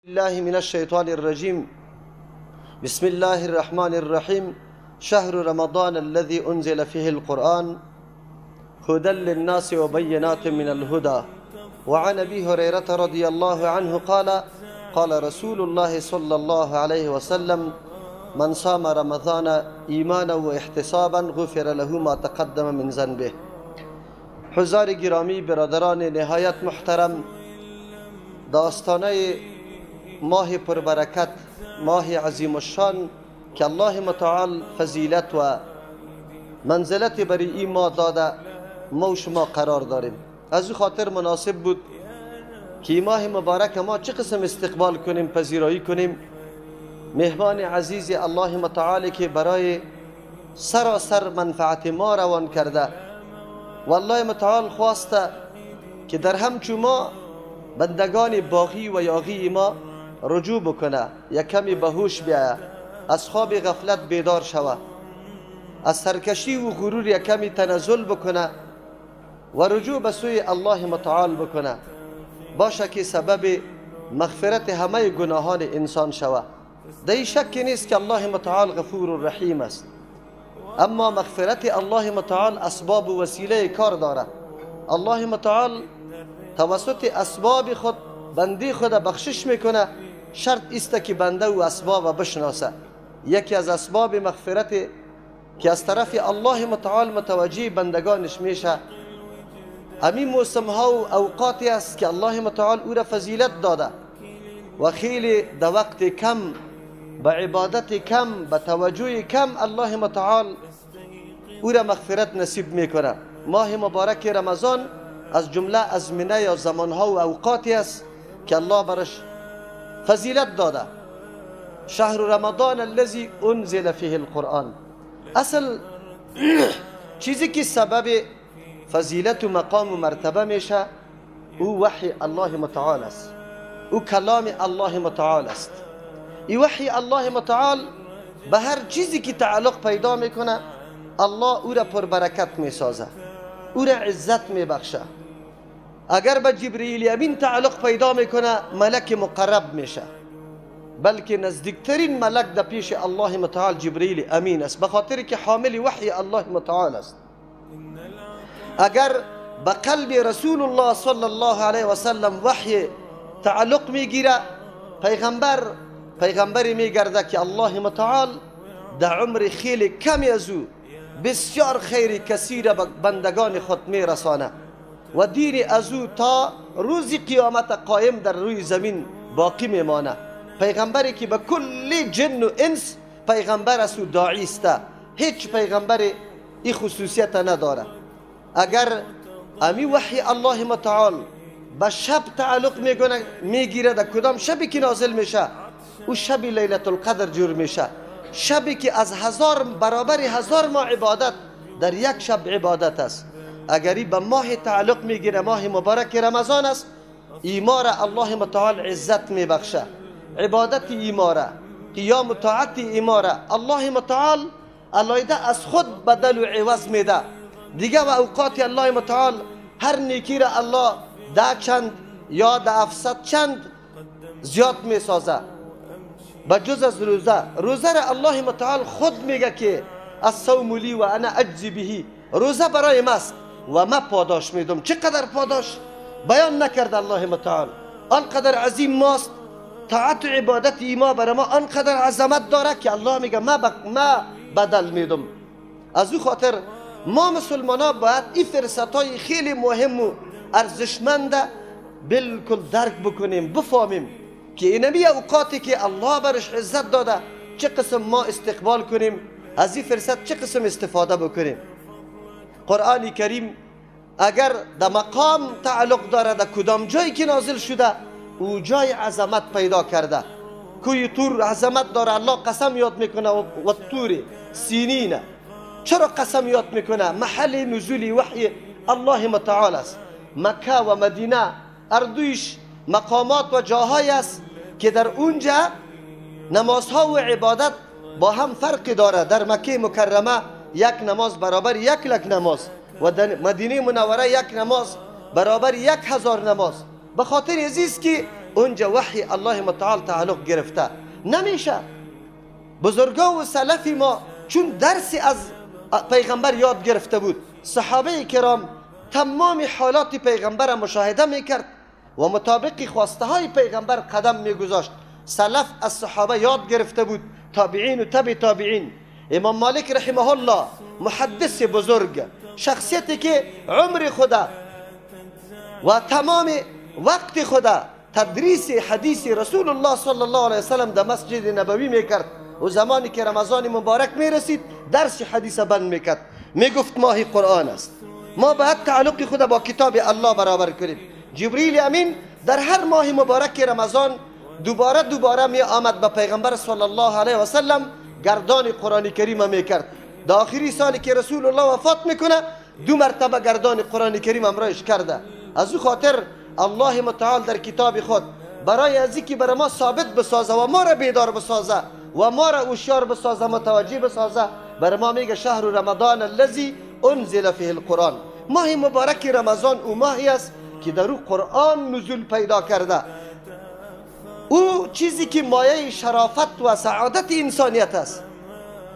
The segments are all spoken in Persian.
الله من الشيطان الرجيم. بسم الله الرحمن الرحيم. شهر رمضان الذي أنزل فيه القرآن هدى للناس وبينات من الهدى. وعن أبي هريرة رضي الله عنه قال قال رسول الله صلى الله عليه وسلم من صام رمضان إيمانا واحتسابا غفر له ما تقدم من ذنبه. حضار گرامی، برادران نهایت محترم، داستانه ماه پربرکت، ماه عظیم الشان که الله متعال فضیلت و منزلت برای این ماه داده، ما و شما قرار داریم. از او خاطر مناسب بود که این ماه مبارک ما چه قسم استقبال کنیم، پذیرایی کنیم مهمان عزیز الله متعال که برای سراسر منفعت ما روان کرده. والله متعال خواسته که در همچون ما بندگان باقی و یاغی ما رجوع بکنه، یک کمی به هوش بیاید، از خواب غفلت بیدار شود، از سرکشی و غرور یک کمی تنزل بکنه و رجوع به سوی الله متعال بکنه، باشه که سبب مغفرت همه گناهان انسان شود. در این شک نیست که الله متعال غفور و رحیم است، اما مغفرت الله متعال اسباب و وسیله کار داره. الله متعال توسط اسباب خود بنده خود بخشش میکنه، شرط است که بنده و اسباب بشناسه. یکی از اسباب مغفرت که از طرف الله متعال متوجه بندگانش میشه، همین موسم ها و اوقاتی است که الله متعال او را فضیلت داده و خیلی در وقت کم، به عبادت کم، به توجه کم الله متعال او را مغفرت نصیب میکنه. ماه مبارک رمضان از جمله ازمنه یا زمانها و اوقاتی است که الله برش فضیلت داده. شهر رمضان الذي انزل فيه القرآن، اصل چیزی که سبب فضیلت و مقام و مرتبه میشه او وحی الله متعال است، او کلام الله متعال است. این وحی الله متعال به هر چیزی که تعلق پیدا میکنه الله او را پربرکت میسازه، او را عزت میبخشه. اگر به جبرئیل امین تعلق پیدا میکنه ملک مقرب میشه، بلکه نزدیکترین ملک در پیش الله متعال جبرئیل امین است، به خاطر که حامل وحی الله متعال است. اگر به قلب رسول الله صلی الله علیه و سلم وحی تعلق میگیره، پیغمبری میگرده که الله متعال در عمر خیلی کمی از او بسیار خیر کثیر به بندگان خود میرسانه و دین از او تا روز قیامت قائم در روی زمین باقی میمانه. پیغمبری که به کل جن و انس پیغمبر است و داعی است، هیچ پیغمبر این خصوصیت نداره. اگر امی وحی الله متعال به شب تعلق میگیره، در کدام شبی که نازل میشه او شب لیلت القدر جور میشه، شبی که از برابر هزار ماه عبادت در یک شب عبادت است. اگری به ماه تعلق میگیره، ماه مبارک رمضان است، ایماره الله متعال عزت میبخشه، عبادت ایماره، قیام و طاعت ایماره الله متعال علایده از خود بدل و عوض میده. دیگه و اوقات الله متعال هر نیکی را الله 10 چند یا 700 چند زیاد میسازه. بجز از روزه را الله متعال خود میگه که الصوم لی و انا اجزی به، روزه برای ماست و من پاداش میدم. چقدر پاداش بیان نکرد الله متعال، آنقدر عظیم ماست. طاعت و عبادت ایما برای ما آنقدر عظمت داره که الله میگه ما بدل میدم. از او خاطر ما مسلمان ها باید این فرصت های خیلی مهم و ارزشمند بالکل درک بکنیم، بفهمیم که اینمی اوقاتی که الله برش عزت داده چه قسم ما استقبال کنیم، از این فرصت چه قسم استفاده بکنیم. قرآن کریم اگر در مقام تعلق داره، در کدام جایی که نازل شده او جای عظمت پیدا کرده. کوی طور عظمت داره، الله قسم یاد میکنه و طور سینین. چرا قسم یاد میکنه؟ محل نزول وحی الله متعال است. مکه و مدینه اردویش مقامات و جاهای است که در اونجا نمازها و عبادت با هم فرق داره. در مکه مکرمه یک نماز برابر 1 لک نماز و در مدینه منوره یک نماز برابر 1000 نماز. به خاطر ازیست که اونجا وحی الله متعال تعلق گرفته نمیشه. بزرگا و سلفی ما چون درسی از پیغمبر یاد گرفته بود، صحابه کرام تمام حالات پیغمبر مشاهده میکرد و مطابق خواسته های پیغمبر قدم میگذاشت. سلف از صحابه یاد گرفته بود، تابعین و تبع تابعین. امام مالک رحمه الله محدث بزرگ، شخصیتی که عمر خدا و تمام وقت خدا تدریس حدیث رسول الله صلی الله علیه وسلم در مسجد نبوی میکرد و زمانی که رمضان مبارک میرسید درس حدیث بند میکرد، میگفت ماه قرآن است، ما باید تعلق خود با کتاب الله برابر کنیم. جبریل امین در هر ماه مبارک رمضان دوباره می آمد به پیغمبر صلی الله علیه و سلم گردان قرآن کریم میکرد. در آخری سالی که رسول الله وفات میکنه 2 مرتبه گردان قرآن کریم امرایش کرده. از او خاطر الله متعال در کتاب خود برای از اینکه برای ما ثابت بسازه و ما را بیدار بسازه و ما را هوشیار بسازه، متوجه بسازه، برای ما میگه شهر رمضان الذی انزل فیه القرآن. ماه مبارک رمضان او ماهی است که در او قرآن نزول پیدا کرده. او چیزی که مایه شرافت و سعادت انسانیت است،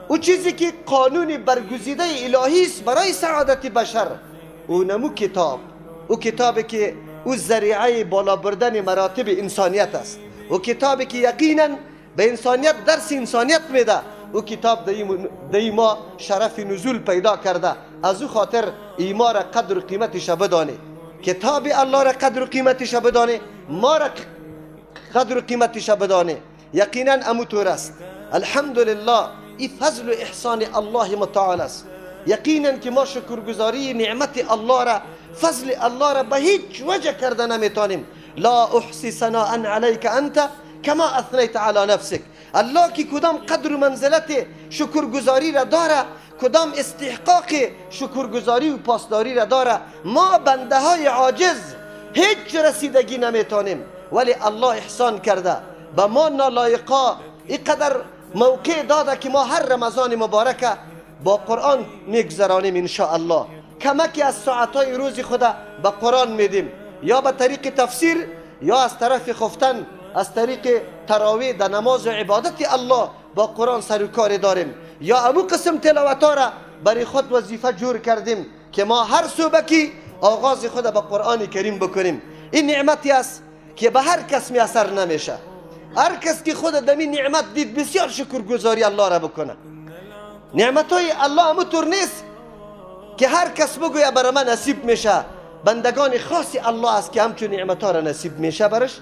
او چیزی که قانون برگزیده الهی است برای سعادت بشر، او نمو کتاب، او کتابی که او ذریعه بالا بردن مراتب انسانیت است، او کتابی که یقینا به انسانیت درس انسانیت میده، او کتاب در ما شرف نزول پیدا کرده. از او خاطر ایما را قدر و قیمتش بدانه، کتاب الله را قدر و قیمتش بدانه، ما را قدر و قیمتش بدانه. یقینا امو طور است. الحمدلله این فضل و احسان الله متعال است. یقینا که ما شکرگزاری نعمت الله را، فضل الله را به هیچ وجه کرده نمیتونیم. لا احصی ثناء علیک انت کما اثنیت علی نفسک. الله که کدام قدر و منزلت شکرگزاری را داره، کدام استحقاق شکرگزاری و پاسداری را داره، ما بنده های عاجز هیچ رسیدگی نمیتونیم. ولی الله احسان کرده به ما نالایقا اینقدر موقع داده که ما هر رمضان مبارک با قرآن میگذرانیم. انشاءالله کمکی از ساعتهای روز خدا به قرآن میدیم، یا به طریق تفسیر، یا از طرف خفتن، از طریق تراویح در نماز و عبادت الله با قرآن سر و کار داریم، یا امو قسم تلاوتها را برای خود وظیفه جور کردیم که ما هر صبحی آغاز خود به قرآن کریم بکنیم. این نعمتی است که به هر کس میسر نمیشه. هر کس که خود دمی نعمت دید بسیار شکرگزاری الله را بکنه. نعمتهای الله همونطور نیست که هر کس بگویه برای من نصیب میشه. بندگان خاصی الله است که همچون نعمتها را نصیب میشه برش.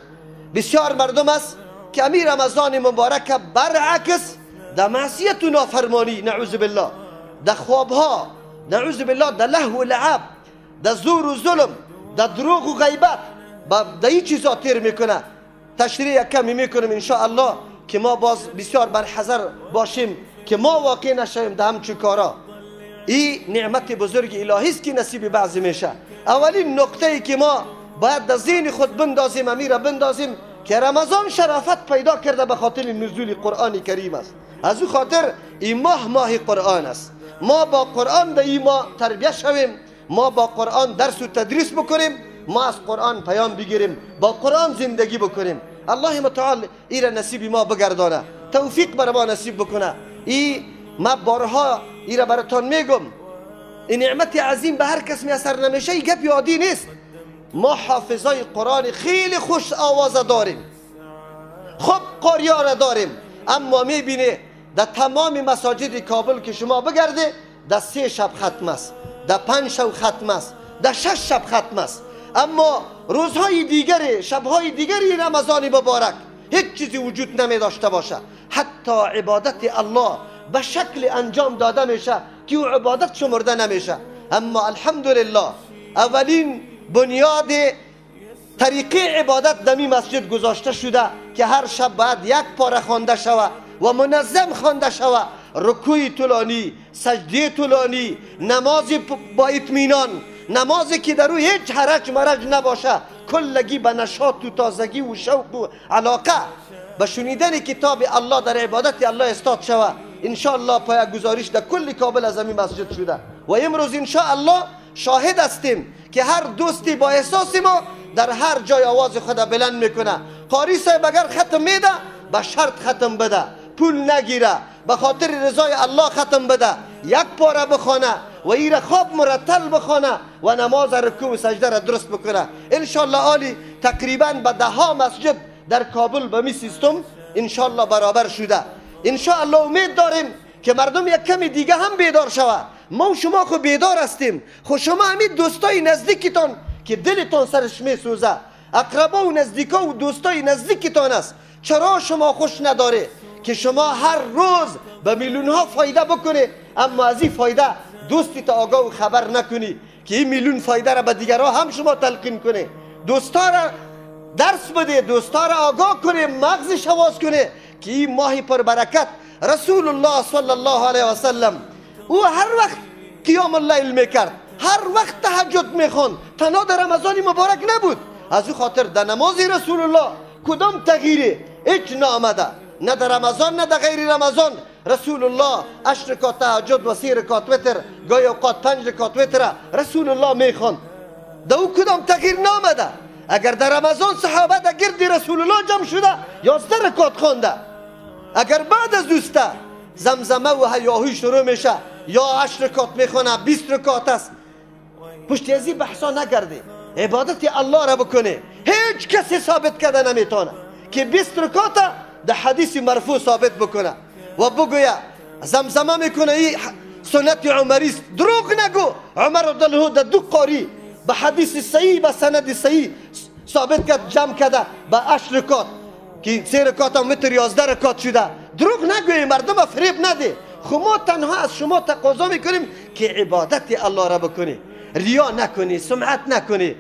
بسیار مردم است که امیر رمضان مبارک برعکس در معصیت و نافرمانی، نعوذ بالله، در خوابها، نعوذ بالله، در لهو و لعب، در زور و ظلم، در دروغ و غیبت، در این چیزا تیر میکنه. تشریح کمی میکنم انشاءالله که ما باز بسیار برحذر باشیم که ما واقع نشویم در همچون کارا. این نعمت بزرگ الهی است که نصیب بعضی میشه. اولین نقطه ای که ما باید در ذهن خود بندازیم، امیر بندازیم، که رمضان شرافت پیدا کرده به خاطر نزول قرآن کریم است. از او خاطر این ماه قرآن است. ما با قرآن در این ماه تربیت شویم، ما با قرآن درس و تدریس بکنیم، ما از قرآن پیام بگیریم، با قرآن زندگی بکنیم. الله متعال این را نصیب ما بگردانه، توفیق بر ما نصیب بکنه. این ما بارها این را براتون میگم، این نعمت عظیم به هر کس میسر نمیشه. این گپ عادی نیست. ما حافظای قرآن خیلی خوش آوازه داریم، خوب قاریان داریم، اما میبینه در تمام مساجد کابل که شما بگرده در 3 شب ختم است، در 5 شب ختم است، در 6 شب ختم است. اما روزهای دیگر، شبهای دیگری رمضان مبارک هیچ چیزی وجود نمی داشته باشه. حتی عبادت الله به شکل انجام داده میشه که او عبادت شمرده نمیشه. اما الحمدلله اولین بنیاد طریقه عبادت دمی مسجد گذاشته شده که هر شب باید 1 پاره خوانده شود و منظم خوانده شود. رکوع طولانی، سجده طولانی، نماز با اطمینان، نمازی که در او هیچ حرج مرج نباشه، کلگی به نشاط و تازگی و شوق و علاقه به شنیدن کتاب الله در عبادت الله استاد شود. انشاءالله پایه‌گذاریش در کل کابل از همین مسجد شده و امروز انشاءالله شاهد هستیم که هر دوستی با احساس ما در هر جای آواز خود بلند میکنه. قاری صاحب اگر ختم میده به شرط ختم بده، پول نگیره، به خاطر رضای الله ختم بده، یک پاره بخونه و ایره خواب مرتل بخونه و نماز رکوع و سجده را درست بکنه. انشالله عالی تقریبا به 10 مسجد در کابل به می سیستم انشالله برابر شده. انشالله امید داریم که مردم یک کمی دیگه هم بیدار شود. ما و شما خو بیدار هستیم، خو شما همین دوستای نزدیکتان که دلتان سرش می سوزه، اقربا و نزدیکا و دوستای نزدیکتان است، چرا شما خوش نداره که شما هر روز به میلیون ها فایده بکنه، اما از این فایده دوستی تا آگاه و خبر نکنی که این میلیون فایده را به دیگرها هم شما تلقین کنه. دوستا را درس بده، دوستا را آگاه کنه، مغزش حواس کنه که این ماه پر برکت رسول الله صلی الله علیه و سلم او هر وقت قیام اللیل میکرد، هر وقت تهجد میخوند، تنها در رمضان مبارک نبود. از او خاطر در نماز رسول الله کدام تغییری هیچ نآمده، نه در رمضان نه در غیر رمضان. رسول الله 8 رکعت تهجد و 3 رکعت وتر، گاهی اوقات 5 رکعت وتر رسول الله میخوند، در او کدام تغییر نآمده. اگر در رمضان صحابه در گرد رسول الله جمع شده 11 رکعت خونده، اگر بعد از دوسته زمزمه و هیاهوی شروع میشه یا 8 رکعت میخونه 20 رکعت است، پشت از این بحثا نگرده، عبادت الله را بکنه. هیچ کسی ثابت کرده نمیتونه که 20 رکعت در حدیث مرفوع ثابت بکنه و بگویه زمزمه میکنه این سنت عمری است. دروغ نگو. عمر رضی در 2 قاری به حدیث صحیح به سند صحیح ثابت کرد، جمع کرده به 8 رکعت که 3 رکعت هم وتر 11 رکعت شده. دروغ نگوی، مردم فریب نده. خو ما تنها از شما تقاضا میکنیم که عبادت الله را بکنی، ریا نکنی، سمعت نکنی،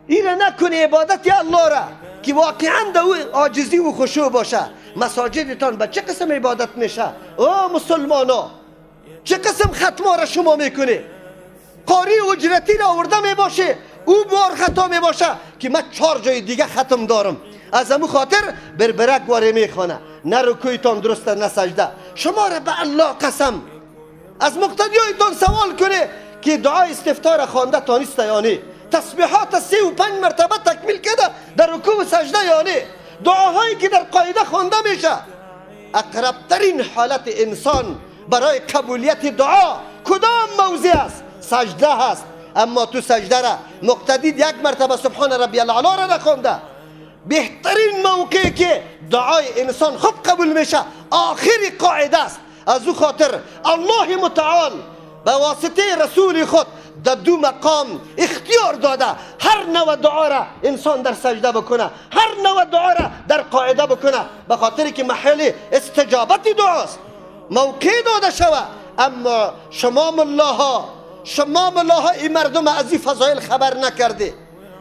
ایره نکنی، عبادت الله را که واقعا در عاجزی و خشوع باشه. مساجدتان به چه قسم عبادت میشه؟ او مسلمانا، چه قسم ختمه را شما میکنی؟ قاری اجرتی را آورده میباشه، او بار خطا میباشه که من 4 جای دیگه ختم دارم، از همون خاطر بربرک واره میخونه، نه رکوعتان درسته نه سجده. شما را به الله قسم از مقتدیایتان سوال کنه که دعای استفتار را خوانده تانیست یا نه؟ تسبیحات 3 و 5 مرتبه تکمیل کرده در رکوع و سجده یا نه؟ دعاهایی که در قاعده خوانده میشه. اقرب ترین حالت انسان برای قبولیت دعا کدام موضع است؟ سجده هست. اما تو سجده را مقتدی 1 مرتبه سبحان ربی الاعلی را نخونده. بهترین موقعی که دعای انسان خوب قبول میشه آخری قاعده است. از او خاطر الله متعال به واسطه رسول خود در 2 مقام اختیار داده هر نوع دعا را انسان در سجده بکنه، هر نوع دعا را در قاعده بکنه، به خاطر که محل استجابت دعاست، موقع داده شود. اما شما ملاها این مردم از این فضایل خبر نکرده.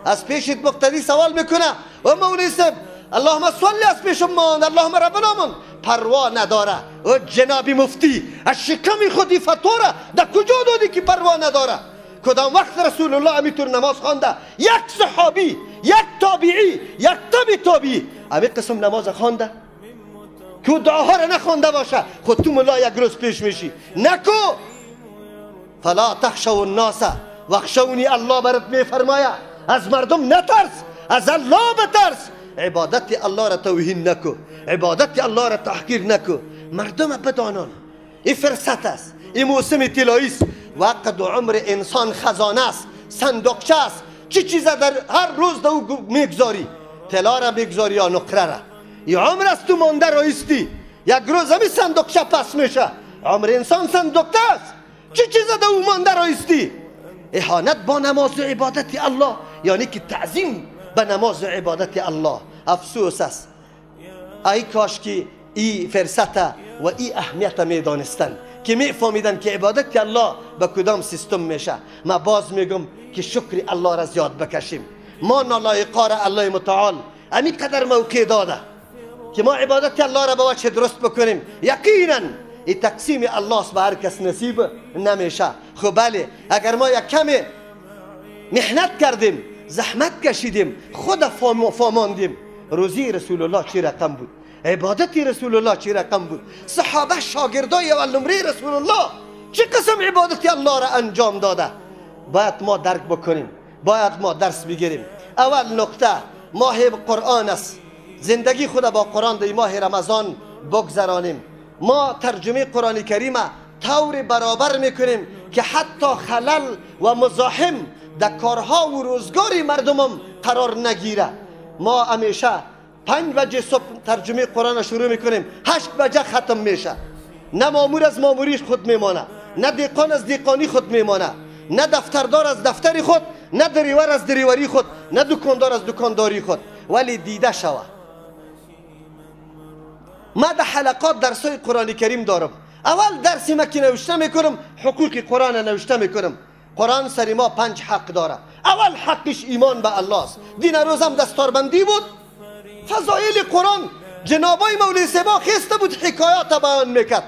از پیشت مقتدی سوال میکنه و مولوی صاحب اللهم صلی از پیشمان اللهم ربنا من، پروا نداره. و جناب مفتی از شکم خودی فتوا را در کجا دادی که پروا نداره؟ کدام وقت رسول الله همینطور نماز خوانده؟ یک صحابی، یک تابعی، یک تابعی همین قسم نماز خوانده که دعاها را نخوانده باشه؟ خود تو ملا یک روز پیش میشی. نکو فلا تخشوا الناس واخشونی، الله برات میفرماید از مردم نترس، از الله بترس. عبادت الله را توهین نکو، عبادت الله را تحقیر نکو. مردم بدانان این فرصت است، این موسم طلایی است. وقت و عمر انسان خزانه است، صندوقچه است. چه چیزا در هر روز دو میگذاری؟ طلا را میگذاری یا نقره را؟ این عمر است تو مانده رایستی، یک روز همین صندوقچه پس میشه. عمر انسان صندوقچه است، چه چیزا دو مانده رایستی؟ اهانت با نماز و عبادت الله یعنی که تعظیم به نماز و عبادت الله. افسوس است. ای کاش که این فرصت و این اهمیت میدانستن که میفهمیدن که عبادت الله به کدام سیستم میشه. ما باز میگم که شکر الله را زیاد بکشیم. ما نالایقا را الله متعال همین قدر موقع داده که ما عبادت الله را به وجه درست بکنیم. یقینا این تقسیم الله است، به هر کس نصیب نمیشه. خب بله، اگر ما یک کمی محنت کردیم، زحمت کشیدیم، خود فهماندیم روزی رسول الله چی رقم بود، عبادت رسول الله چی رقم بود، صحابه شاگردای اول نمره رسول الله چه قسم عبادت الله را انجام داده. باید ما درک بکنیم، باید ما درس بگیریم. اول نقطه ماه قرآن است، زندگی خود با قرآن در ماه رمضان بگذرانیم. ما ترجمه قرآن کریم طور برابر میکنیم که حتی خلل و مزاحم در کارها و روزگار مردمم قرار نگیره. ما همیشه 5 بجه صبح ترجمه قرآن شروع میکنیم، 8 بجه ختم میشه. نه مامور از ماموریش خود میمانه، نه دیقان از دیقانی خود میمانه، نه دفتردار از دفتری خود، نه دریور از دریوری خود، نه دکاندار از دکانداری خود. ولی دیده شوه ما در حلقات درسای قرآن کریم دارم. اول درسی ما که نوشته میکنم حقوق قرآن نوشته میکنم. قرآن سر ما 5 حق داره. اول حقش ایمان به الله است. دین روز هم دستاربندی بود. فضایل قرآن جنابای مولوی سبا خسته بود حکایات بیان میکرد.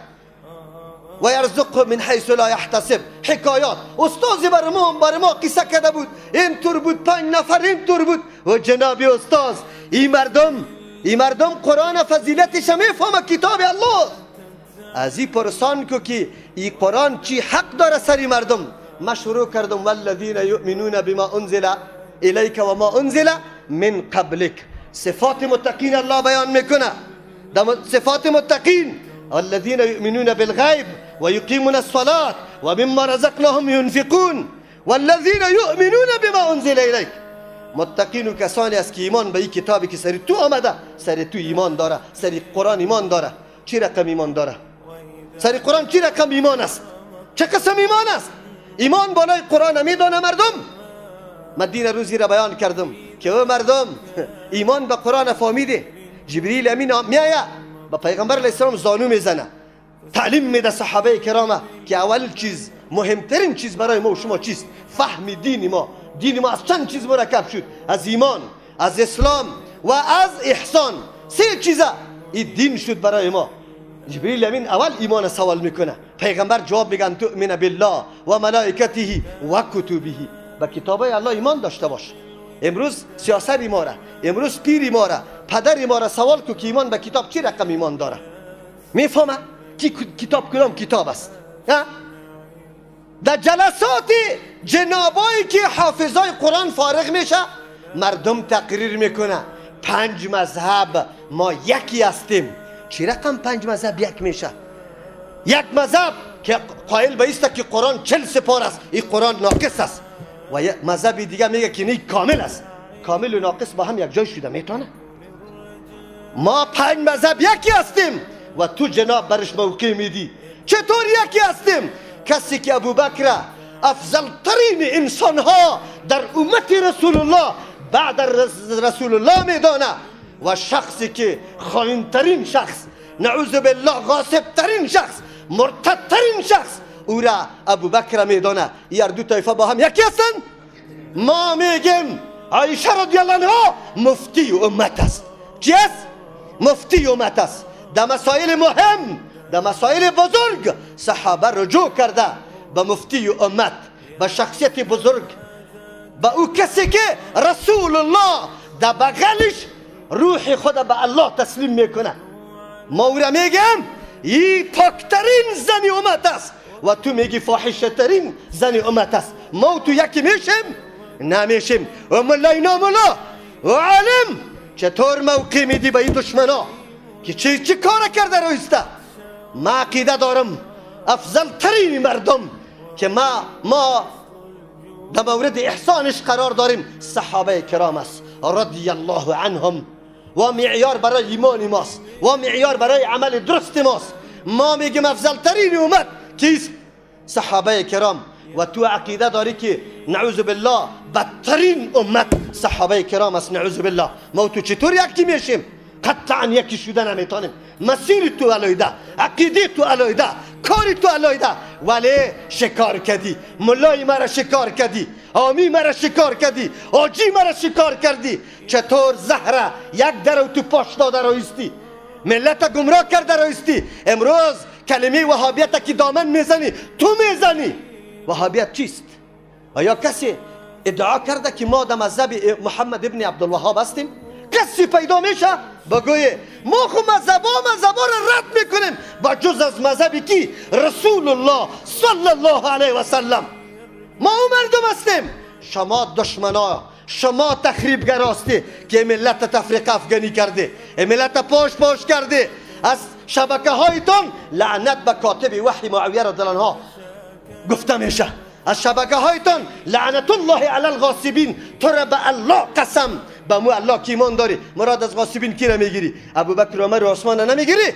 و یرزق من حیث لا یحتسب. حکایات استازی بر ما قصه کرده بود، اینطور بود، 5 نفر اینطور بود. و جنابی استاز این مردم قرآن فضیلتش میفهمه، کتاب الله. از این پرسان که این قرآن چی حق داره سری مردم. ما شروع کردم والذین یؤمنون بما انزل الیک و ما انزل من قبلک. صفات متقین الله بیان میکنه. صفات متقین الذین یؤمنون بالغیب و یقیمون الصلاة و مما رزقناهم ينفقون والذین یؤمنون بما انزل الیک. متقین و کسانی است که ایمان به این کتابی که سری تو آمده سری تو ایمان داره. سری قرآن ایمان داره. چی رقم ایمان داره؟ سری قرآن چی رقم ایمان است؟ چه قسم ایمان است؟ ایمان بالای قرآن میدانه مردم. من دین روزی را بیان کردم که او مردم ایمان به قرآن فهمیده. جبریل امین میایه با پیغمبر علیه السلام زانو میزنه، تعلیم میده صحابه کرامه که اول چیز مهمترین چیز برای ما و شما چیست؟ فهم دین ما. دین ما از چند چیز مرکب شد؟ از ایمان، از اسلام و از احسان. 3 چیزه این دین شد برای ما. جبریل امین اول ایمان سوال میکنه، پیغمبر جواب میگن تؤمن بالله و ملائکته و کتبه. به کتابای الله ایمان داشته باش. امروز سیاست ما را، امروز پیر ما را، پدر ما را سوال کو که ایمان به کتاب چی رقم ایمان داره؟ میفهمه که کتاب کدام کتاب است؟ در جلسات جنابایی که حافظای قرآن فارغ میشه مردم تقریر میکنه 5 مذهب ما یکی هستیم. چی رقم 5 مذهب یک میشه؟ یک مذهب که قائل به است که قرآن 40 سپار است، این قرآن ناقص است. و یک مذهب دیگه میگه که نه کامل است. کامل و ناقص با هم یک جای شده میتونه؟ ما 5 مذهب یکی هستیم و تو جناب برش موقع میدی. چطور یکی هستیم؟ کسی که ابوبکر افضل ترین انسان ها در امت رسول الله بعد رسول الله میدانه و شخصی که خائن ترین شخص، نعوذ بالله غاصب ترین شخص، مرتد ترین شخص او را ابوبکر میدانه. این 2 طایفه با هم یکی هستن. ما میگیم عایشه رضی الله عنها مفتی امت است. چی است؟ مفتی امت است. در مسائل مهم، در مسائل بزرگ صحابه رجوع کرده به مفتی امت، به شخصیت بزرگ، به او کسی که رسول الله در بغلش روح خود به الله تسلیم میکنه. ما او را میگم این پاکترین زن امت است و تو میگی فاحشه ترین زن امت است. ما تو یکی میشیم؟ نمیشیم. و ملای ناملا و عالم چطور موقع میدی به این دشمنا که چی کار کرده رویسته؟ ما عقیده دارم افضل ترین مردم که ما در مورد احسانش قرار داریم صحابه کرام است رضی الله عنهم و معیار برای ایمان ماست و معیار برای عمل درست ماست. ما میگیم افضل ترین امت کیست؟ صحابه کرام. و تو عقیده داری که نعوذ بالله بدترین امت صحابه کرام است. نعوذ بالله. ما تو چطور یکی میشیم؟ قطعا یکی شده نمیتونیم. مسیر تو علایده، عقیده تو علایده، کاری تو علایده، ولی شکار کردی. ملای مرا شکار کردی، آمی مرا شکار کردی، آجی مرا شکار کردی. چطور زهره یک درو تو پاش داده رایستی، ملت گمراه کرده رایستی. امروز کلمه وهابیت که دامن میزنی تو میزنی. وهابیت چیست؟ آیا کسی ادعا کرده که ما در مذهب محمد ابن عبدالوهاب هستیم؟ کسی پیدا میشه بگویه ما خو مذهبا را رد میکنیم با جز از مذهبی کی؟ رسول الله صلی الله علیه و سلم. ما او مردم هستیم. شما دشمنا شما تخریبگر هستی که ملت تفریق افغانی کرده، ملت پاش کرده. از شبکه هایتان لعنت به کاتب وحی معاویه رضی الله عنه گفته میشه. از شبکه هایتان لعنت الله علی الغاصبین. تو را به الله قسم، به مو الله که ایمان داری مراد از غاصبین کی را میگیری؟ ابوبکر و عمر و عثمان را نمیگیری؟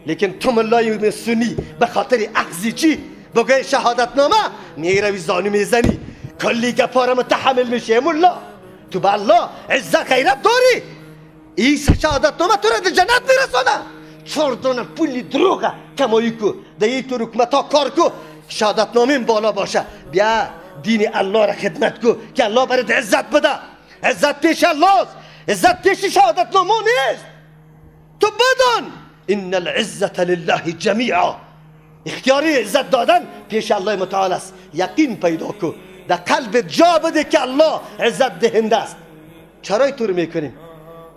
لیکن تو ملای سنی به خاطر اخذی چی بگوی شهادت نامه میروی زانو میزنی، کلی گپا را متحمل میشه. ملا تو به الله عزت غیرت داری؟ این شهادت نامه تو را در جنت میرسانه. چردون پولی دروغه کمایی کو در تو حکومت ها کار کو، شهادت نامه بالا باشه. بیا دین الله را خدمت کو که الله برات عزت بده. عزت پیش الله است، عزت پیش شهادت نامه نیست. تو بدان ان العزت لله جمیعا. اختیاری عزت دادن پیش الله متعال است. یقین پیدا کو در قلب جا بده که الله عزت دهنده است. چرا اینطور میکنیم؟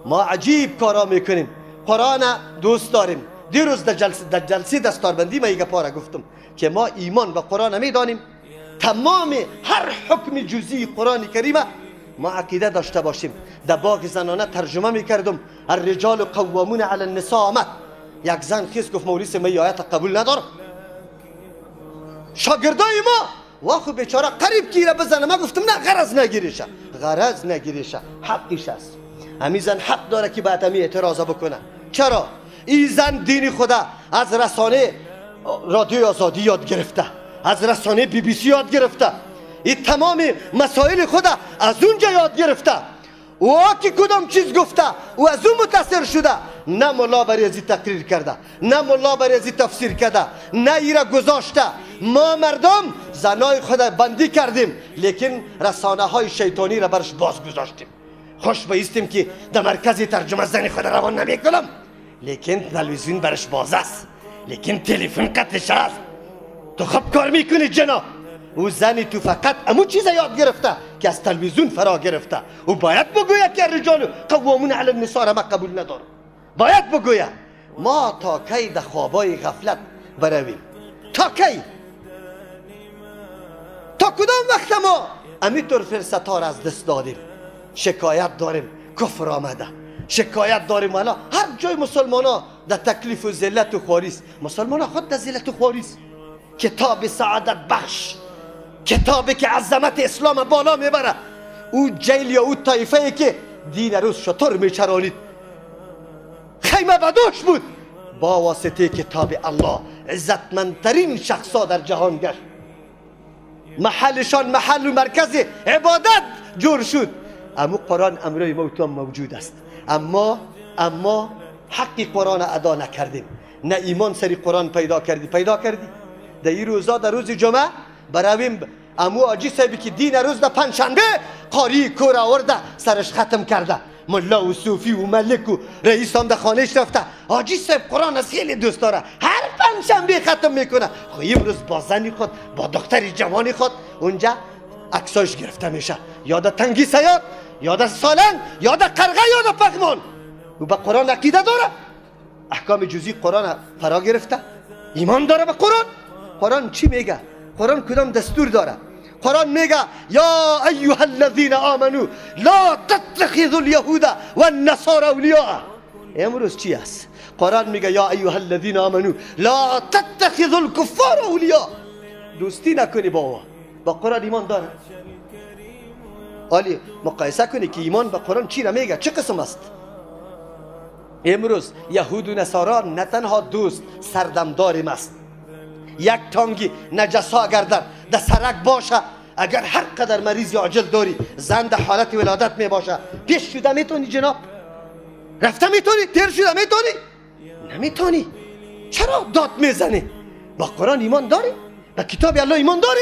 ما عجیب کارا میکنیم. قرآن دوست داریم. دیروز در جلسه دستاربندی ما یک پارا گفتم که ما ایمان به قرآن میدانیم. تمام هر حکم جزئی قرآن کریم ما عقیده داشته باشیم. در باغ زنانه ترجمه میکردم الرجال قوامون علی النساء آمد. یک زن خیز گفت مولیس من آیت قبول ندارم. شاگردای ما واخو بیچاره قریب گیره بزنه. ما گفتم نه غرض نگیریشه، غرض نگیریشه، حقیش است. همین زن حق داره که بعد همی اعتراض بکنه. چرا؟ این زن دین خدا از رسانه رادیو آزادی یاد گرفته، از رسانه BBC یاد گرفته، این تمام مسائل خدا از اونجا یاد گرفته. او که کدام چیز گفته او از اون متاثر شده. نه مولا برای ازی تقریر کرده، نه مولا برای ازی تفسیر کرده، نه ایرا گذاشته. ما مردم زنای خدا بندی کردیم لیکن رسانه های شیطانی را برش باز گذاشتیم. خوش بایستیم که در مرکز ترجمه زن خدا روان نمیکنم لیکن تلویزیون برش باز است، لیکن تلفن قطعش است. تو خب کار میکنی جنا. او زنی تو فقط امو چیز یاد گرفته که از تلویزیون فرا گرفته. او باید بگوید که رجال قوامون علی النساء را ما قبول ندارم. باید بگوید. ما تا کی در خوابای غفلت برویم؟ تا کی؟ تا کدام وقت ما امیطور فرصتها را از دست دادیم؟ شکایت داریم کفر آمده، شکایت داریم حالا هر جای مسلمان ها در تکلیف و ذلت و خواریست. مسلمان ها خود در ذلت و خواریست. کتاب سعادت بخش، کتابی که عظمت اسلام بالا میبره، او جیل یا او طایفه که دین روز شطور میچرانید خیمه بدوش بود، با واسطه کتاب الله عزتمندترین شخصا در جهان گشت. محلشان محل و مرکز عبادت جور شد. اما قرآن امروی موت موجود است. اما حق قرآن ادا نکردیم. نه ایمان سری قرآن پیدا کردی. در این روزا در روز جمعه برویم امو آجی صاحبی که دین روز در پنجشنبه قاری کور آورده سرش ختم کرده. ملا و صوفی و ملک و رئیس هم در خانهش رفته. آجی صاحب قرآن از خیلی دوست داره، هر پنجشنبه ختم میکنه. خب امروز با زنی خود با دختری جوانی خود اونجا عکساش گرفته میشه. یاد تنگی سیاد، یاد سالنگ، یاد قرغه، یاد پغمان. او به قرآن عقیده داره، احکام جزئی قرآن فرا گرفته، ایمان داره به قرآن. قرآن چی میگه؟ قرآن کدام دستور داره؟ قرآن میگه یا ایها الذین آمنو لا تتخذوا اليهود والنصارى اولیاء. امروز چی است؟ قرآن میگه یا ایها الذین آمنو لا تتخذوا الكفار اولیاء. دوستی نکنی با قرآن. ایمان داره؟ ولی مقایسه کنی که ایمان به قرآن چی را میگه، چه قسم است؟ امروز یهود و نصارا نه تنها دوست سردمداریم است. یک تانگی نجسا اگر در سرک باشه، اگر هر قدر مریض یا عاجل داری، زن در حالت ولادت می باشه، پیش شده میتونی جناب؟ رفته میتونی؟ تیر شده میتونی؟ نمیتونی. چرا داد میزنی؟ با قرآن ایمان داری؟ با کتاب الله ایمان داری؟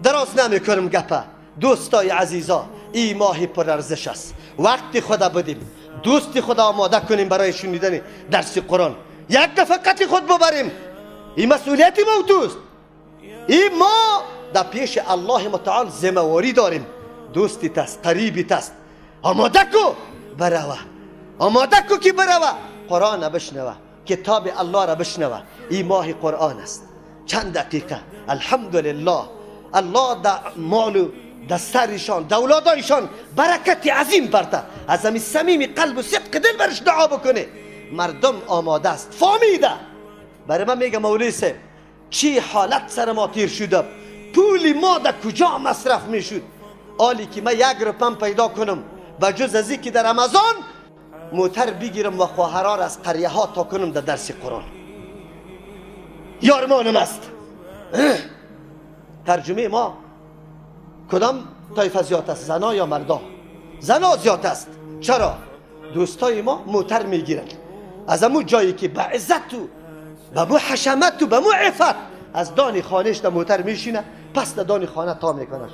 دراز نمیکنم گپه. دوستای عزیزا، این ماه پر ارزش است. وقت خدا بدیم، دوست خدا آماده کنیم برای شنیدن درس قرآن. یک دفعه قطع خود ببریم. این مسئولیتی ما توست. این ما در پیش الله متعال ذمه‌واری داریم. دوستی است، قریبی است. آماده کو بروه، آماده کو که بروه قرآن را بشنوه، کتاب الله را بشنوه. این ماه قرآن است. چند دقیقه الحمدلله الله در مال و در سرشان در اولادایشان برکت عظیم برده، از همین صمیم قلب و صدق دل برش دعا بکنه. مردم آماده است، فهمیده. برای من میگه مولوی صاحب چی حالت سر ما تیر شده، پول ما در کجا مصرف میشد، حالی که من 1 روپم پیدا کنم به جز از این که در رمضان موتر بگیرم و خواهران از قریه ها تا کنم در درس قرآن. یارمانم است. ترجمه ما کدام طایفه زیاد است، زنا یا مردا؟ زنا زیاد است. چرا؟ دوستای ما موتر میگیرن از امو جایی که به عزت و به مو حشمت و به مو عفت از دانی خانهش در موتر میشینه، پس در دانی خانه تا میکنه.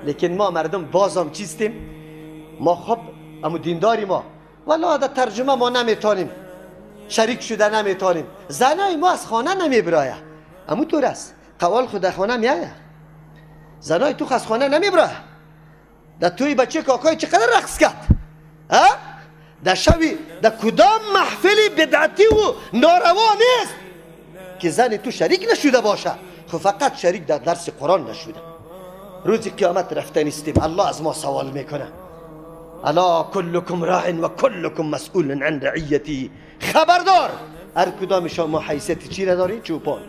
لیکن ما مردم بازم چیستیم؟ ما خب امو دینداری ما والا در ترجمه ما نمیتونیم، شریک شده نمیتونیم، زنای ما از خانه نمیبرایه. امو طور است، قوال خود در خانه میایه، زنای تو از خانه نمیبرایه. در توی بچه کاکای چقدر رقص کرد، در شوی در کدام محفلی بدعتی و ناروا نیست که زن تو شریک نشده باشه. خب فقط شریک در درس قرآن نشده. روز قیامت رفتن استیم، الله از ما سوال میکنه. الا کلکم راع و کلکم مسئول عن رعیته. خبردار، هر کدام شما حیثیت چی نداری؟ چوپان.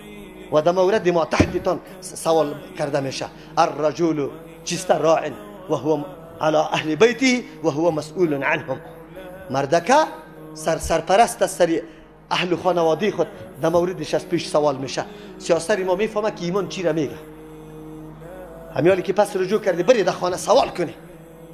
و در مورد ما تحتتان سوال کرده میشه. الرجل چیست؟ راع و هو على اهل بیته و هو مسئول عنهم. مردکه سرپرست از سری اهل خانواده خود در موردش از پیش سوال میشه. سیاستری ما میفهمه که ایمان چی را میگه. همیالی که پس رجوع کرده بری در خانه سوال کنه،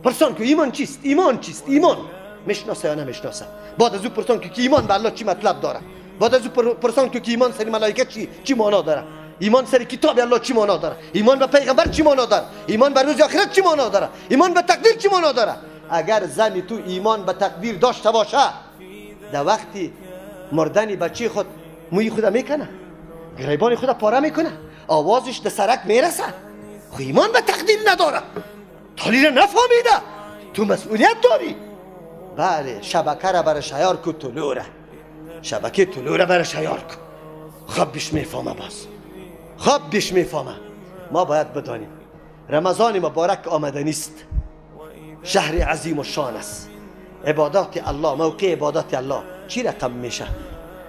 پرسان که ایمان چیست؟ ایمان چیست؟ ایمان میشناسه یا نمیشناسه؟ بعد از او پرسان که ایمان به الله چی مطلب داره؟ بعد از او پرسان که ایمان سری ملائکه چی معنا داره؟ ایمان سری کتاب الله چی معنا داره؟ ایمان به پیغمبر چی معنا داره؟ ایمان به روز آخرت چی معنا داره؟ ایمان به تقدیر چی معنا داره؟ اگر زنی تو ایمان به تقدیر داشته باشه، در وقتی مردن بچه خود موی خود میکنه، گریبان خود پاره میکنه، آوازش در سرک میرسه، خو ایمان به تقدیر نداره، تالی را نفهمیده، تو مسئولیت داری. بله، شبکه را برش عیار کو، طلوع را شبکه طلوع را برش عیار کو. خب بیش میفهمه، باز خب بیش میفهمه. ما باید بدانیم رمضان مبارک آمده نیست، شهر عظیم و شان است. عبادات الله، موقع عبادات الله چی رقم میشه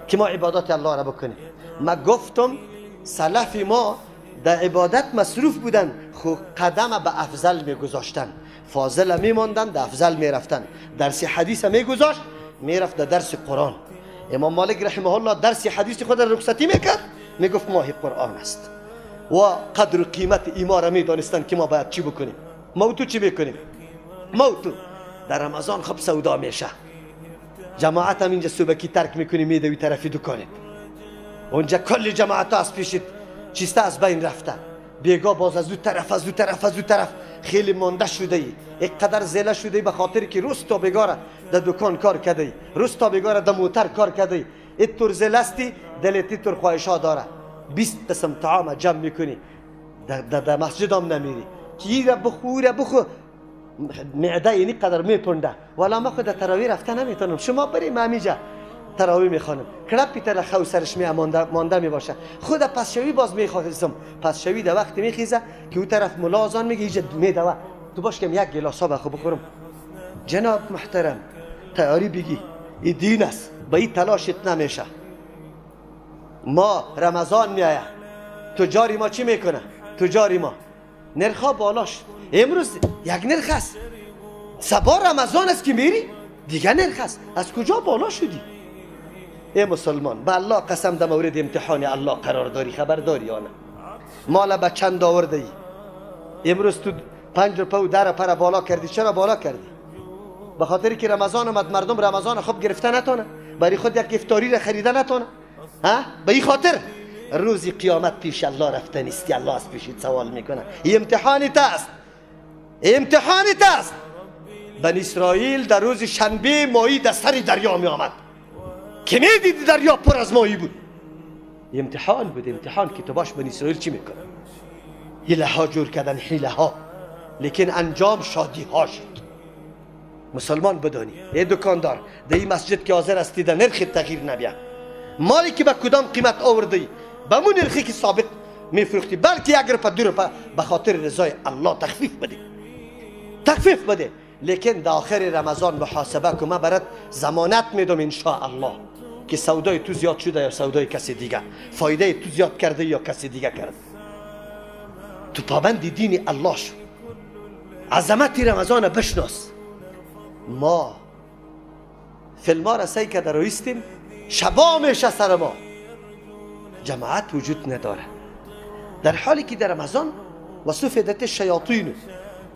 که ما عبادات الله را بکنیم؟ ما گفتم سلف ما در عبادت مصروف بودن، خو قدم به افضل میگذاشتن، فاضل میماندن در افضل میرفتن، درس حدیث میگذاشت میرفت در درس قرآن. امام مالک رحمه الله درس حدیث خود را رخصتی میکرد، میگفت ماه قرآن است و قدر و قیمت ایما را میدانستن که ما باید چی بکنیم. موتو چی بکنیم؟ موتو در رمضان خب سودا میشه، جماعت هم اینجا صبحی ترک میکنی میدوی طرفی دکانت، اونجا کل جماعت ها از پیشت چیسته از بین رفتن، بیگا باز از دو طرف از دو طرف از دو طرف خیلی مانده شده ای، یک قدر زیله شده ای به خاطر که روز تا بگاره در دکان کار کرده ای، روز تا بگاره در موتر کار کرده ای، اینطور زیله استی دلت اینطور خواهش ها داره، 20 قسم طعام جمع میکنی در مسجد هم نمیری که این را بخو معده یعنی قدر میپنده. والا ما خود تراویح رفته نمیتونم، شما بریم همیجا تراویح میخوانم، کلپی تر خو سرش مانده میباشه، خود پس شوی باز میخواستم، پس شوی در وقت میخیزه که او طرف ملازان میگه ایجا میدوه تو باش کم یک گلاس ها بخو بخورم. جناب محترم تیاری بگی، این دین است، با این تلاشت نمیشه. ما رمضان میایه، تجاری ما چی میکنه؟ تجاری ما نرخا بالاش، امروز یک نرخ است، سبا رمضان است که میری دیگه نرخ است، از کجا بالا شدی؟ ای مسلمان، به الله قسم در مورد امتحان الله قرار داری، خبر داری یا نه؟ مال به چند آورده ای؟ امروز تو 5 روپه و 10 روپه را بالا کردی. چرا بالا کردی؟ به خاطر که رمضان آمد، مردم رمضان خوب گرفته نتونه، برای خود یک افطاری را خریده نتونه، به این خاطر روزی قیامت پیش الله رفته نیستی، الله از پیشت سوال میکنه. این امتحانت است، امتحانت است. بنی اسرائیل در روز شنبه ماهی در سر دریا می آمد که میدیدی دریا پر از ماهی بود. امتحان بود، امتحان که تو باش بنی اسرائیل چی میکنه؟ حیله ها جور کردن، حیله ها، لیکن انجام شادی ها شد. مسلمان بدانی، ای دکاندار در این مسجد که حاضر هستی در نرخ تغییر نبیا، مالی که به کدام قیمت آوردی به مون نرخی که سابق میفروختی، بلکه 1 روپه 2 روپه به خاطر رضای الله تخفیف بدی. تخفیف بده. لیکن در آخر رمضان محاسبه که من برات ضمانت میدم ان شاء الله که سودای تو زیاد شده یا سودای کسی دیگه، فایده تو زیاد کرده یا کسی دیگه کرده. تو پابند دین الله شو، عظمت رمضان بشناس. ما فیلما را سعی کرده رویستیم، شبا میشه سر ما، جماعت وجود نداره. در حالی که در رمضان وصفدت الشیاطین،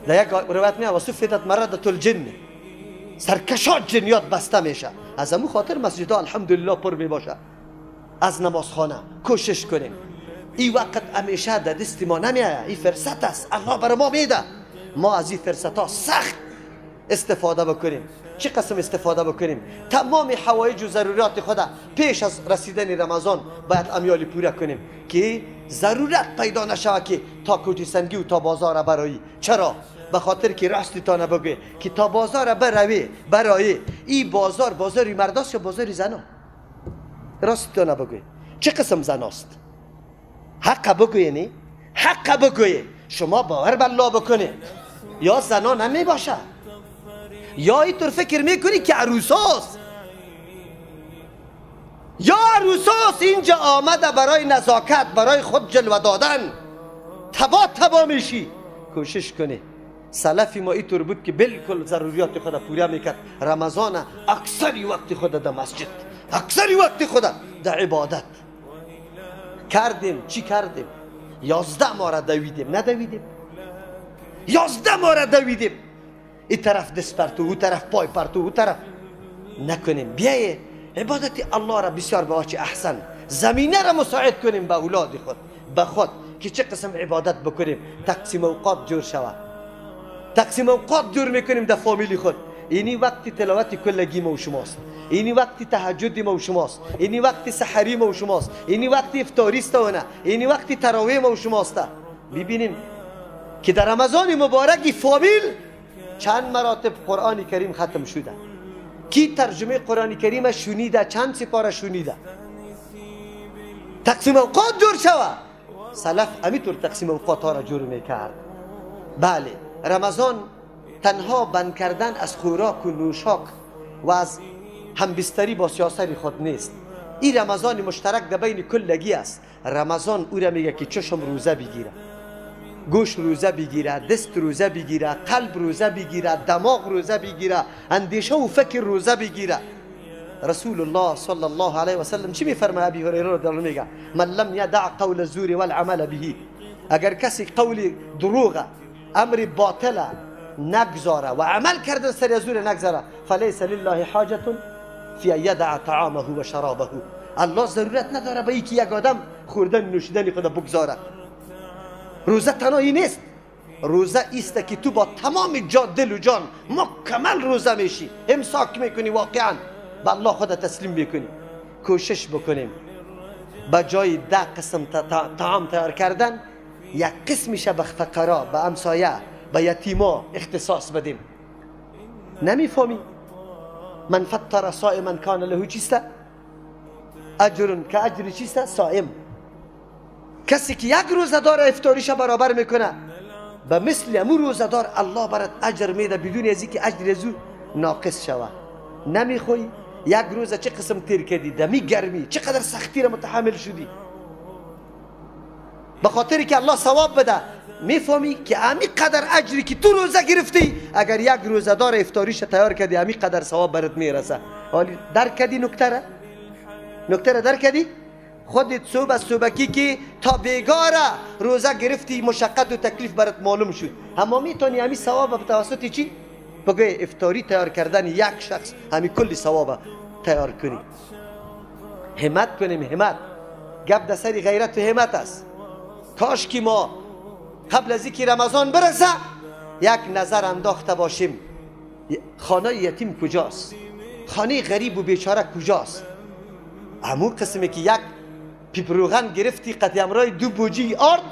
در یک روایت میاد وصفدت مردة الجن، سرکشات جنیات بسته میشه. از امو خاطر مسجد ها الحمدلله پر می باشه. از نمازخانه کوشش کنیم. این وقت همیشه در دست ما نمیاد، این فرصت است الله بر ما میده. ما از این فرصت ها سخت استفاده بکنیم. چه قسم استفاده بکنیم؟ تمام حوایج و ضرورات خود پیش از رسیدن رمضان باید امیالی پوره کنیم که ضرورت پیدا نشود که تا کوچه سنگی و تا بازار برایی. چرا؟ به خاطر که راستی تا نبگه که تا بازار بروی برای این بازار بازاری مرداست یا بازاری زنا؟ راستی تا نبگه چه قسم زناست؟ حق بگوی نی؟ حق بگوی. شما باور بالله بکنه یا زنا نمی باشه یا اینطور فکر میکنی که عروساست، یا عروساست اینجا آمده برای نزاکت، برای خود جلوه دادن. تبا میشی. کوشش کنه. سلفی ما اینطور بود که بالکل ضروریات خود پوره میکرد. رمضان اکثری وقت خود در مسجد، اکثری وقت خود در عبادت کردیم. چی کردیم؟ 11 ماه دویدیم. ندویدیم؟ 11 ماه دویدیم. این طرف دست پرتو، او طرف پای پرتو، او طرف نکنیم. بیایه عبادت الله را بسیار به وجه احسن زمینه را مساعد کنیم به اولاد خود، به خود که چه قسم عبادت بکنیم. تقسیم اوقات جور شود. تقسیم اوقات جور میکنیم در فامیلی خود. اینی وقتی تلاوت کلگی ما و شماست، اینی وقتی تهجد ما و شماست، اینی وقتی سحری ما و شماست، اینی وقتی افطاری است و نه، اینی وقتی تراویح ما و شماست. ببینیم که در رمضان مبارک فامیل چند مراتب قرآن کریم ختم شده. کی ترجمه قرآن کریم شنیده؟ چند سپاره شنیده؟ تقسیم اوقات جور شوه. سلف همینطور تقسیم اوقات ها را جور میکرد. بله، رمضان تنها بند کردن از خوراک و نوشاک و از همبستری با سیاسری خود نیست. این رمضان مشترک در بین کلگی است. رمضان او را میگه که چشم روزه بگیره، گوش روزه بگیره، دست روزه بگیره، قلب روزه بگیره، دماغ روزه بگیره، اندیشه و فکر روزه بگیره. رسول الله صلی الله علیه و سلم چی میفرماید؟ ابی هریره رضی الله میگه من لم یدع قول الزور والعمل به، اگر کسی قول دروغ، امر باطل نگذاره و عمل کردن سر زور نگذاره، فلیس لله حاجت فی یدع طعامه و شرابه. الله ضرورت نداره به اینکه یک آدم خوردن نوشیدن خود بگذاره. روزه تنهایی نیست. روزه ایست که تو با تمام دل و جان مکمل روزه میشی، امساک میکنی، واقعا به الله خود تسلیم میکنی. کوشش بکنیم به جای 10 قسم طعام تیار کردن، یک قسمش به فقرا، به امسایه، به یتیما اختصاص بدیم. نمیفهمی؟ من فطر صائما کان له چیسته؟ اجر که اجر چیسته؟ صائم. کسی که یک روزدار افطاریش برابر میکنه به مثل امو روزدار، الله برات اجر میده بدون از اینکه اجر ازو ناقص شود. نمیخوی؟ یک روز چه قسم تیر کردی، دمی گرمی چقدر سختی را متحمل شدی، به خاطری که الله ثواب بده. میفهمی که همی قدر اجری که تو روزه گرفتی، اگر یک روزدار افطاریش تیار کردی، همی قدر ثواب برات میرسه. حالی درک کردی نکته را درک کردی؟ خودت صبحکی که تا بیگاره روزه گرفتی، مشقت و تکلیف برات معلوم شد، اما میتونی همی ثواب به توسط چی؟ بگوی افطاری تیار کردن یک شخص همی کلی ثواب تیار کنی. همت کنیم. همت گپ در سر غیرت و همت است. کاش که ما قبل از اینکه رمضان برسه یک نظر انداخته باشیم خانه یتیم کجاست، خانه غریب و بیچاره کجاست. همون قسمی که یک پیپ روغن گرفتی قدیمرای 2 بوجی آرد،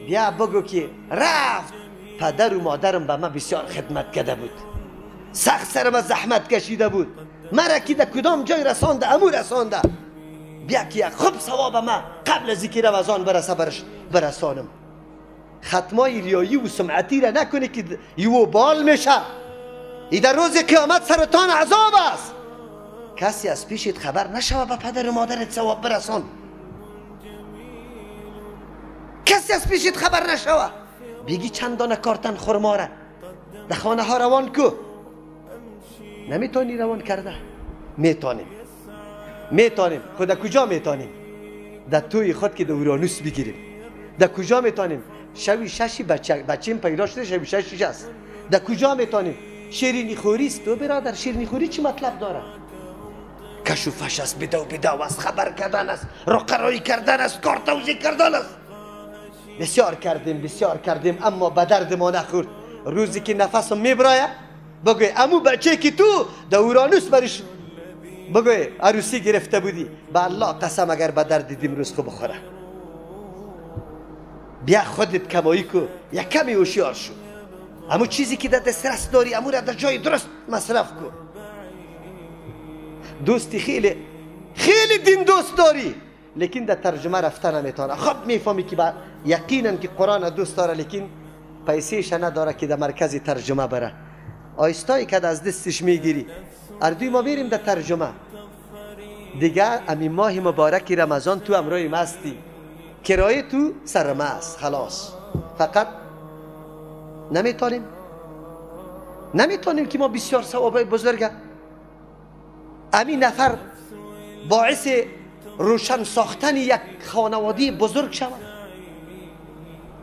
بیا بگو که رفت پدر و مادرم به من بسیار خدمت کرده بود، سخت سرم زحمت کشیده بود، مرا که در کدام جای رسانده امو رسانده، بیا که یک خوب ثواب من قبل از اینکه رمضان برسه برش برسانم. ختمای ریایی و سمعتی را نکنی که یو بال میشه. ای در روز قیامت سرطان عذاب است. کسی از پیشت خبر نشوه به پدر و مادرت ثواب برسان. کسی از پیشت خبر نشوه بگی چند دانه کارتن خرما را در خانه ها روان کو. نمیتونی روان کرده؟ میتونیم. خود کجا میتونیم؟ در توی خود که در اورانوس بگیریم. در کجا میتونیم؟ شوی ششی بچیم پیدا شده شوی ششی است. در کجا میتونیم؟ شیرینی خوری است. تو برادر شیرینی خوری چی مطلب داره؟ کشوفش است، بدو است، خبر کردن است، رقرایی کردن است، کارتوزی کردن است. بسیار کردیم اما به درد ما نخورد. روزی که نفسم میبرایه بگوی امو بچه که تو در اورانوس برش بگوی عروسی گرفته بودی، به الله قسم اگر به درد دیدیم روز خوب بخوره. بیا خودت کمایی کو، یک کمی هوشیار شو. امو چیزی که در دسترس داری امو را در جای درست مصرف کو. دوستی خیلی دین دوست داری لیکن در ترجمه رفته نمیتونه. خب میفهمی که یقینا که قرآن دوست داره لیکن پیسهش نداره که در مرکز ترجمه بره. آیستایی که از دستش میگیری. اردوی ما بریم در ترجمه دیگه. امی ماه مبارک رمضان تو امروی مستی، کرایه تو سرمه است خلاص. فقط نمیتونیم که ما بسیار ثوابای بزرگه. امی نفر باعث روشن ساختن یک خانواده بزرگ شود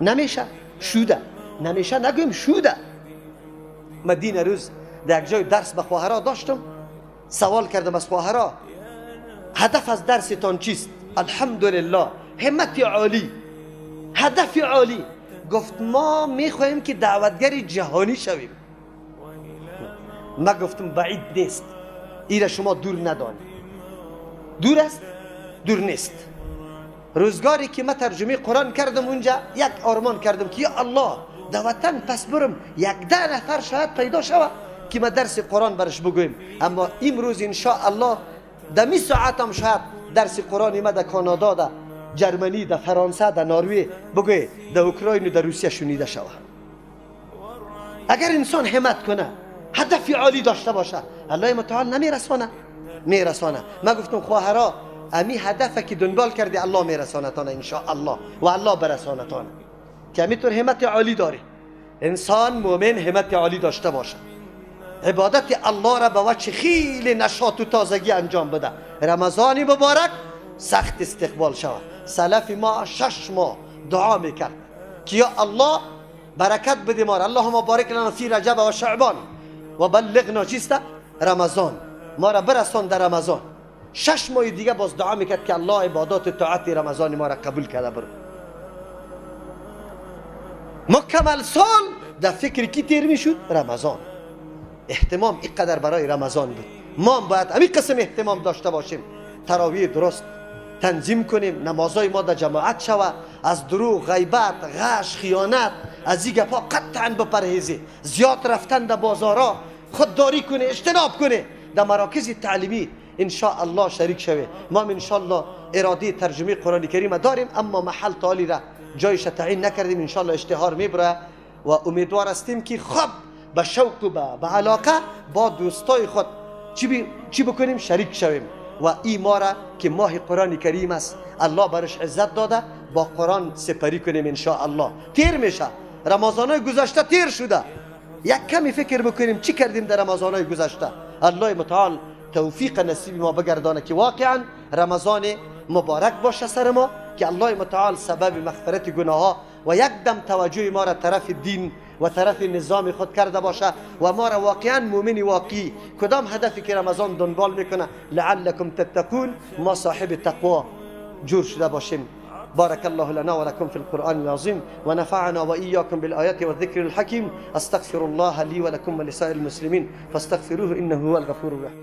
نمیشه. شوده نمیشه، نگویم شوده. مدینه روز در یک جای درس به خواهرها داشتم. سوال کردم از خواهرها هدف از درستان چیست؟ الحمدلله همت عالی، هدف عالی. گفت ما میخواهیم که دعوتگر جهانی شویم. ما گفتم بعید نیست، ایره شما دور ندانید. دور است؟ دور نیست. روزگاری که من ترجمه قرآن کردم اونجا یک آرمان کردم که یا الله در وطن پس برم 11 نفر شاید پیدا شود که ما درس قرآن برش بگویم. اما امروز انشاءالله در 20 ساعت هم شاید درس قرآن ما در کانادا، در جرمنی، در فرانسه، در نروژ بگوی، در اوکراین و در روسیه شنیده شود. اگر انسان همت کنه هدف عالی داشته باشه الله متعال میرسانه. ما گفتم خواهرها امی هدفه که دنبال کردی الله میرسانتانه انشاءالله و الله برسانتانه. که همینطور همت عالی داری. انسان مؤمن همت عالی داشته باشه، عبادت الله را به وجه خیلی نشاط و تازگی انجام بده. رمضان مبارک سخت استقبال شود. سلف ما 6 ماه دعا میکرد که یا الله برکت بده ما را، اللهم بارک لنا فی رجب و شعبان و بلغنا چیسته رمضان، ما را برسان در رمضان. 6 ماه دیگه باز دعا میکرد که الله عبادات و طاعت رمضان ما را قبول کرده برو. مکمل سال در فکر کی تیر میشد؟ رمضان. اهتمام اینقدر برای رمضان بود. ما باید همین قسم اهتمام داشته باشیم. تراویح درست تنظیم کنیم، نمازهای ما در جماعت شود، از دروغ، غیبت، غش، خیانت، از این گپا قطعا بپرهیزی. زیاد رفتن در بازارها خودداری کنه، اجتناب کنه. در مراکز تعلیمی ان شاء الله شریک شوه. ما ان شاء الله اراده ترجمه قرآن کریم داریم اما محل تعالی را جایش تعیین نکردیم. ان شاء الله اشتهار میبره و امیدوار هستیم که خب به شوق و به علاقه با دوستای خود چی بکنیم؟ شریک شویم. و این ما را که ماه قرآن کریم است الله برش عزت داده با قرآن سپری کنیم ان شاء الله. تیر میشه، رمضانای گذشته تیر شده، یک کمی فکر بکنیم چی کردیم در رمضانای گذشته. الله متعال توفیق نصیب ما بگردانه که واقعا رمضان مبارک باشه سر ما، که الله متعال سبب مغفرت گناه ها و یک دم توجه ما را طرف دین و طرف نظام خود کرده باشه و ما را واقعا مؤمن واقعی کدام هدفی که رمضان دنبال میکنه لعلکم تتقون ما صاحب تقوا جور شده باشیم. بارك الله لنا ولكم في القرآن العظيم ونفعنا وإياكم بالآيات والذكر الحكيم. أستغفر الله لي ولكم ولسائر المسلمين فاستغفروه إنه هو الغفور الرحيم.